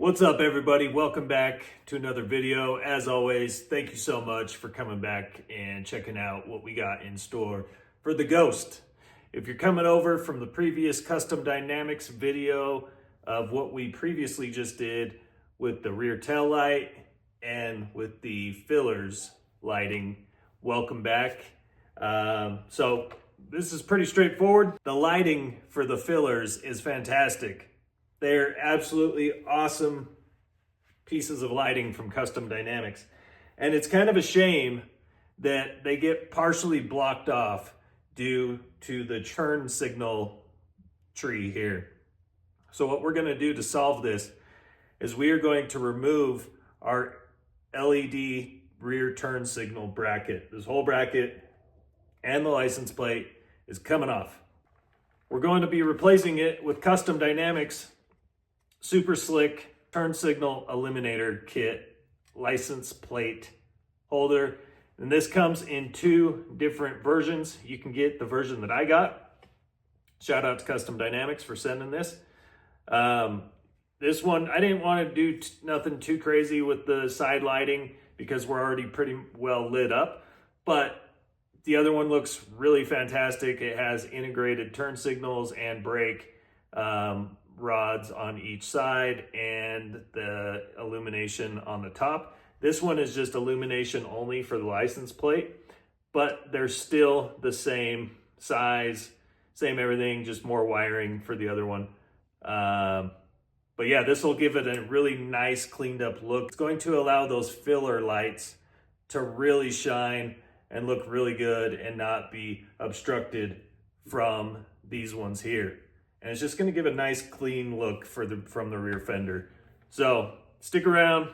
What's up, everybody? Welcome back to another video. As always, thank you so much for coming back and checking out what we got in store for the Ghost. If you're coming over from the previous Custom Dynamics video of what we previously just did with the rear tail light and with the fillers lighting, welcome back. So this is pretty straightforward. The lighting for the fillers is fantastic. They're absolutely awesome pieces of lighting from Custom Dynamics. And it's kind of a shame that they get partially blocked off due to the turn signal tree here. So what we're gonna do to solve this is we are going to remove our LED rear turn signal bracket. This whole bracket and the license plate is coming off. We're going to be replacing it with Custom Dynamics Super Slick Turn Signal Eliminator Kit license plate holder. And this comes in two different versions. You can get the version that I got. Shout out to Custom Dynamics for sending this. This one, I didn't want to do nothing too crazy with the side lighting because we're already pretty well lit up. But the other one looks really fantastic. It has integrated turn signals and brake rods on each side and the illumination on the top. This one is just illumination only for the license plate, but they're still the same size, same everything, just more wiring for the other one. But yeah, this will give it a really nice cleaned up look. It's going to allow those filler lights to really shine and look really good and not be obstructed from these ones here. And it's just gonna give a nice clean look from the rear fender. So stick around.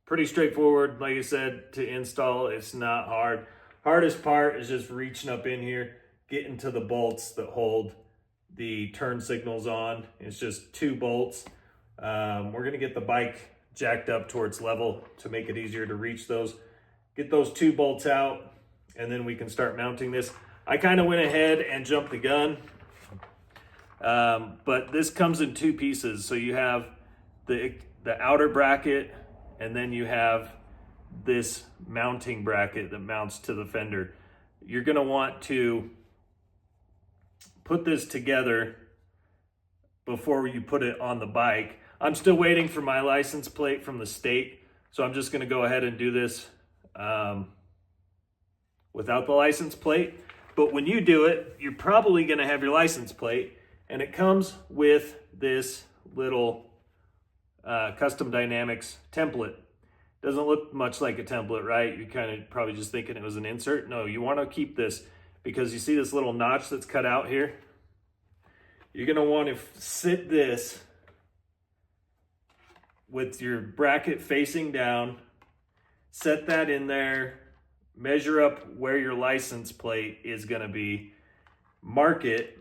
Pretty straightforward, like I said, to install. It's not hard. Hardest part is just reaching up in here, getting to the bolts that hold the turn signals on. It's just two bolts. We're gonna get the bike jacked up towards level to make it easier to reach those. Get those two bolts out, and then we can start mounting this. I kind of went ahead and jumped the gun. But this comes in two pieces. So you have the outer bracket, and then you have this mounting bracket that mounts to the fender. You're gonna want to put this together before you put it on the bike. I'm still waiting for my license plate from the state, so I'm just gonna go ahead and do this without the license plate. But when you do it, you're probably gonna have your license plate. And it comes with this little Custom Dynamics template. Doesn't look much like a template, right? You're kind of probably just thinking it was an insert. No, you want to keep this because you see this little notch that's cut out here? You're going to want to sit this with your bracket facing down, set that in there, measure up where your license plate is going to be, mark it,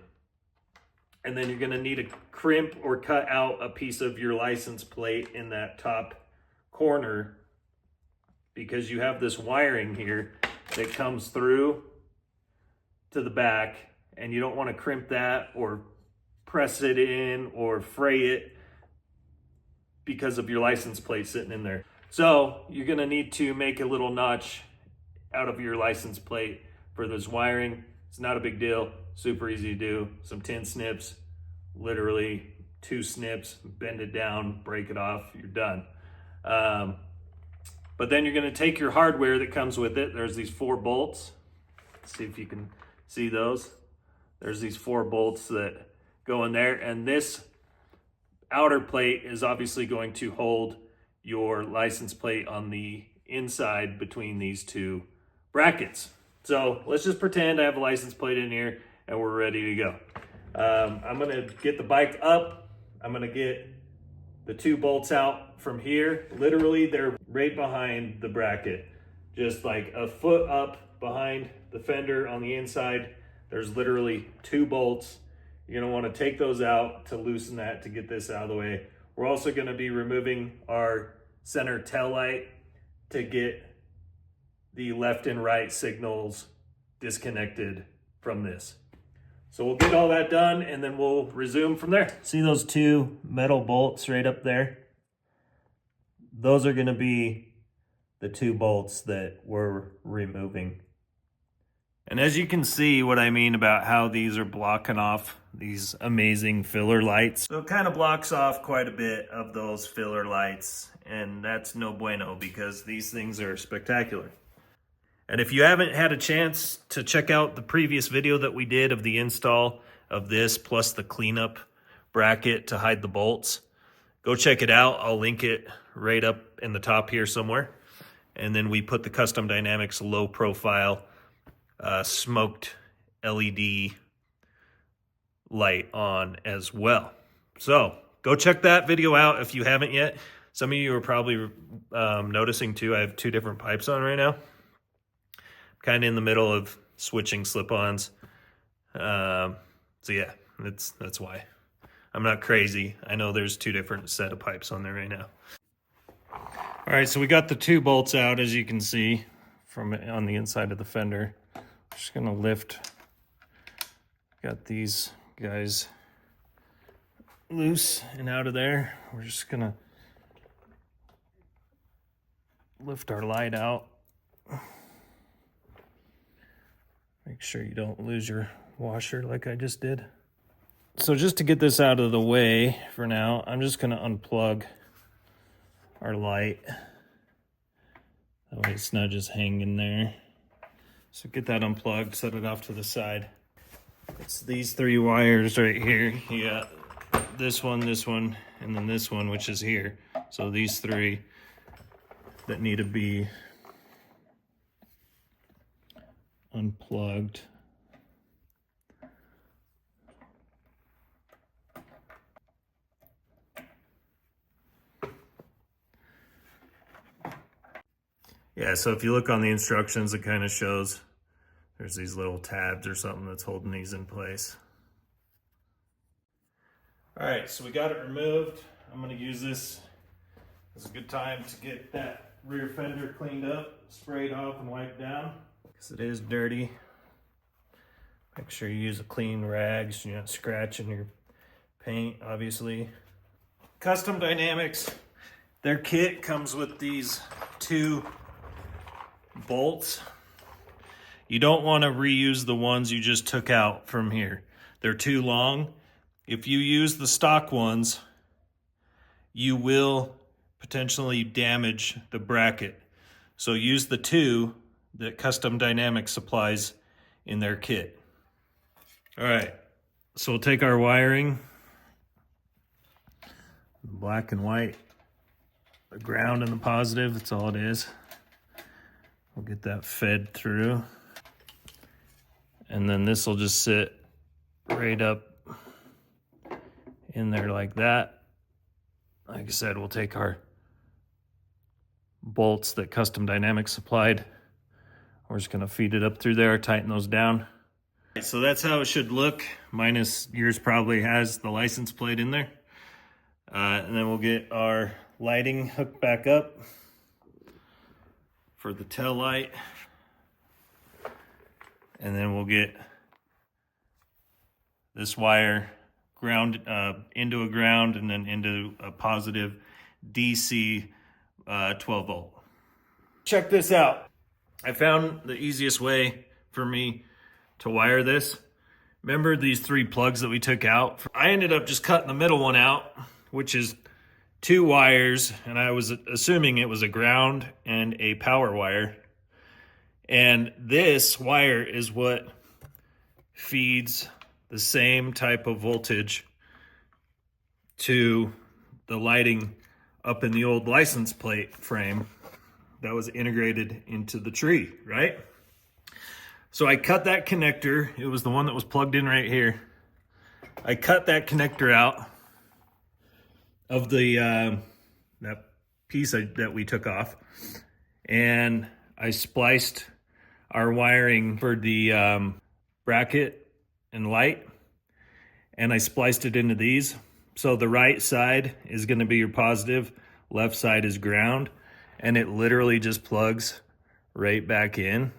and then you're gonna need to crimp or cut out a piece of your license plate in that top corner because you have this wiring here that comes through to the back, and you don't wanna crimp that or press it in or fray it because of your license plate sitting in there. So you're gonna need to make a little notch out of your license plate for this wiring. It's not a big deal. Super easy to do. Some tin snips, literally 2 snips, bend it down, break it off, you're done. But then you're gonna take your hardware that comes with it. There's these 4 bolts. Let's see if you can see those. There's these 4 bolts that go in there, and this outer plate is obviously going to hold your license plate on the inside between these 2 brackets. So let's just pretend I have a license plate in here and we're ready to go. I'm gonna get the bike up. I'm gonna get the 2 bolts out from here. Literally, they're right behind the bracket. Just like a foot up behind the fender on the inside. There's literally 2 bolts. You're gonna wanna take those out to loosen that to get this out of the way. We're also gonna be removing our center tail light to get the left and right signals disconnected from this. So we'll get all that done and then we'll resume from there. See those two metal bolts right up there? Those are gonna be the two bolts that we're removing. And as you can see what I mean about how these are blocking off these amazing filler lights. So it kind of blocks off quite a bit of those filler lights, and that's no bueno because these things are spectacular. And if you haven't had a chance to check out the previous video that we did of the install of this plus the cleanup bracket to hide the bolts, go check it out. I'll link it right up in the top here somewhere. And then we put the Custom Dynamics low profile smoked LED light on as well. So go check that video out if you haven't yet. Some of you are probably noticing too, I have two different pipes on right now. Kind of in the middle of switching slip-ons. So yeah, that's why. I'm not crazy. I know there's two different set of pipes on there right now. All right, so we got the two bolts out, as you can see, from on the inside of the fender. Just gonna lift, got these guys loose and out of there. We're just gonna lift our light out. Make sure you don't lose your washer like I just did. So just to get this out of the way for now, I'm just gonna unplug our light. That way it's not just hanging there. So get that unplugged, set it off to the side. It's these three wires right here. You got this one, and then this one, which is here. So these three that need to be unplugged. Yeah, so if you look on the instructions, it kind of shows there's these little tabs or something that's holding these in place. All right, so we got it removed. I'm gonna use this as a good time to get that rear fender cleaned up, sprayed off and wiped down, because it is dirty. Make sure you use a clean rag so you're not scratching your paint, obviously. Custom Dynamics, their kit comes with these two bolts. You don't want to reuse the ones you just took out from here. They're too long. If you use the stock ones, you will potentially damage the bracket. So use the two that Custom Dynamics supplies in their kit. All right, so we'll take our wiring, black and white, the ground and the positive, that's all it is. We'll get that fed through. And then this will just sit right up in there like that. Like I said, we'll take our bolts that Custom Dynamics supplied. We're just gonna feed it up through there, tighten those down. So that's how it should look, minus yours probably has the license plate in there. And then we'll get our lighting hooked back up for the tail light. And then we'll get this wire ground into a ground and then into a positive DC 12 volt. Check this out. I found the easiest way for me to wire this. Remember these three plugs that we took out? I ended up just cutting the middle one out, which is two wires, and I was assuming it was a ground and a power wire. And this wire is what feeds the same type of voltage to the lighting up in the old license plate frame that was integrated into the tree, right? So I cut that connector. It was the one that was plugged in right here. I cut that connector out of the that piece that we took off, and I spliced our wiring for the bracket and light, and I spliced it into these. So the right side is going to be your positive, left side is ground, and it literally just plugs right back in.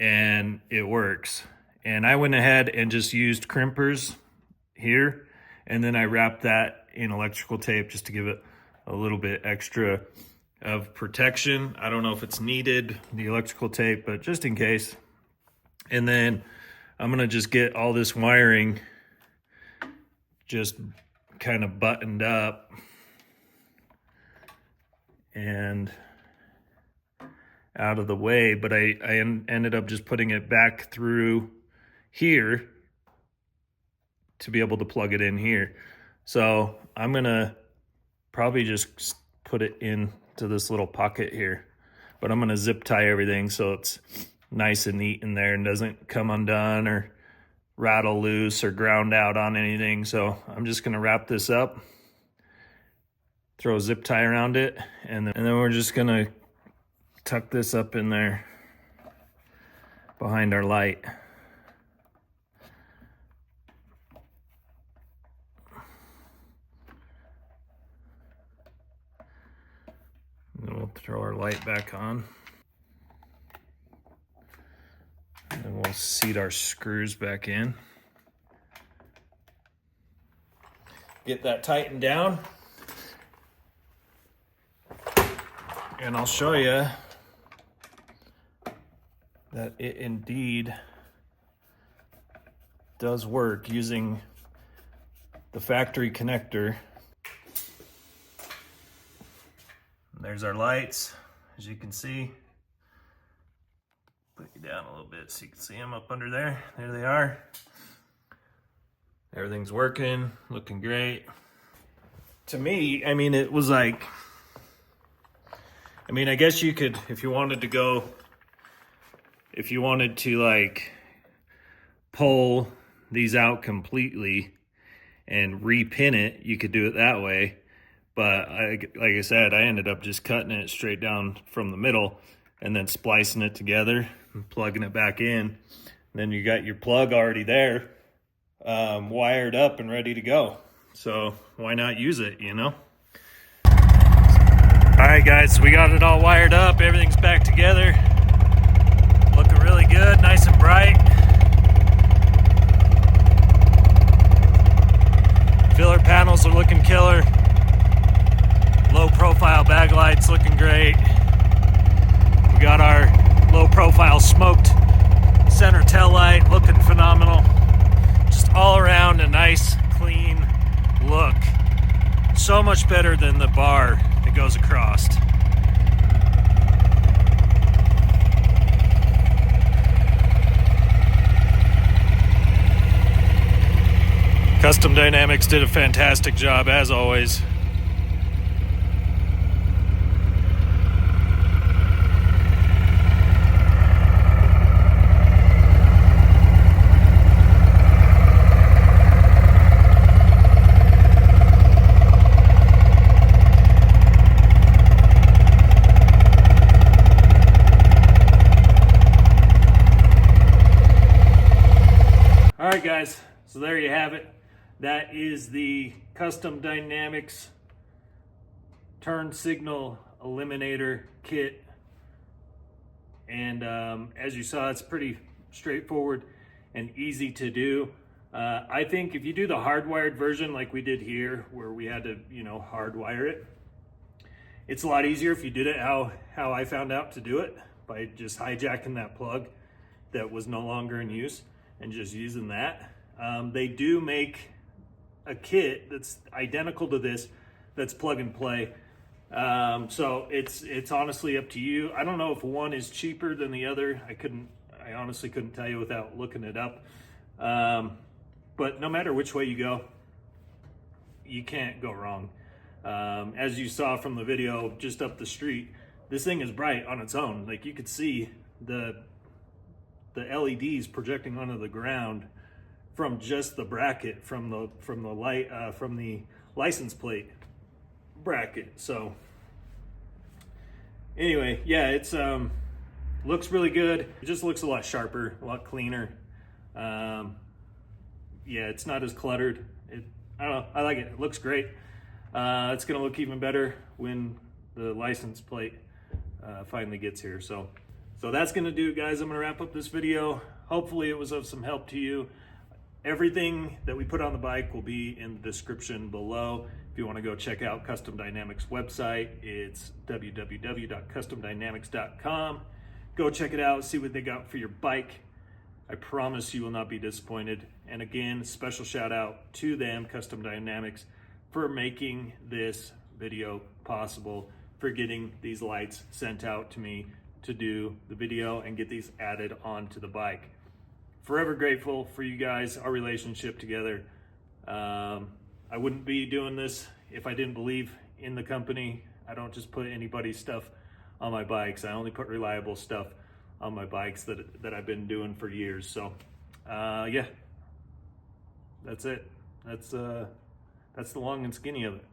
and it works. And I went ahead and just used crimpers here, and then I wrapped that in electrical tape just to give it a little bit extra of protection. I don't know if it's needed, the electrical tape, but just in case. And then I'm gonna just get all this wiring just kind of buttoned up and out of the way, but I ended up just putting it back through here to be able to plug it in here. So I'm gonna probably just put it into this little pocket here, but I'm gonna zip tie everything so it's nice and neat in there and doesn't come undone or rattle loose or ground out on anything. So I'm just gonna wrap this up, throw a zip tie around it, and then we're just gonna tuck this up in there behind our light. And then we'll throw our light back on. And then we'll seat our screws back in. Get that tightened down. And I'll show you that it indeed does work using the factory connector. There's our lights, as you can see. Put you down a little bit so you can see them up under there. There they are. Everything's working, looking great. To me, I mean, it was like, I mean, I guess you could, if you wanted to like pull these out completely and repin it, you could do it that way. But like I said, I ended up just cutting it straight down from the middle and then splicing it together and plugging it back in. And then you got your plug already there, wired up and ready to go. So why not use it, you know? All right, guys, so we got it all wired up. Everything's back together. Looking really good, nice and bright. Filler panels are looking killer. Low profile bag lights looking great. We got our low profile smoked center tail light looking phenomenal. Just all around a nice, clean look. So much better than the bar that goes across. Custom Dynamics did a fantastic job as always. All right, guys, so there you have it. That is the Custom Dynamics turn signal eliminator kit. And as you saw, it's pretty straightforward and easy to do. I think if you do the hardwired version like we did here, where we had to, you know, hardwire it, it's a lot easier if you did it how I found out to do it, by just hijacking that plug that was no longer in use and just using that. They do make a kit that's identical to this, that's plug and play. So it's honestly up to you. I don't know if one is cheaper than the other. I honestly couldn't tell you without looking it up. But no matter which way you go, you can't go wrong. As you saw from the video just up the street, this thing is bright on its own. Like, you could see the LEDs projecting onto the ground from just the bracket, from the license plate bracket. So anyway, yeah, it's looks really good. It just looks a lot sharper, a lot cleaner. Yeah, it's not as cluttered. I don't know, I like it. It looks great. It's gonna look even better when the license plate finally gets here. So So that's going to do it, guys. I'm going to wrap up this video. Hopefully it was of some help to you. Everything that we put on the bike will be in the description below. If you want to go check out Custom Dynamics website, it's www.customdynamics.com. Go check it out, see what they got for your bike. I promise you will not be disappointed. And again, special shout out to them, Custom Dynamics, for making this video possible, for getting these lights sent out to me to do the video and get these added onto the bike. Forever grateful for you guys, our relationship together. I wouldn't be doing this if I didn't believe in the company. I don't just put anybody's stuff on my bikes. I only put reliable stuff on my bikes that I've been doing for years. So yeah, that's it. That's the long and skinny of it.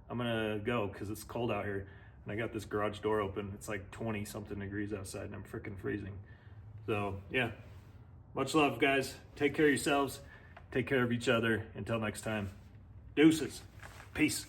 I'm gonna go because it's cold out here. And I got this garage door open. It's like 20 something degrees outside and I'm freaking freezing. So yeah, much love, guys. Take care of yourselves. Take care of each other. Until next time, deuces. Peace.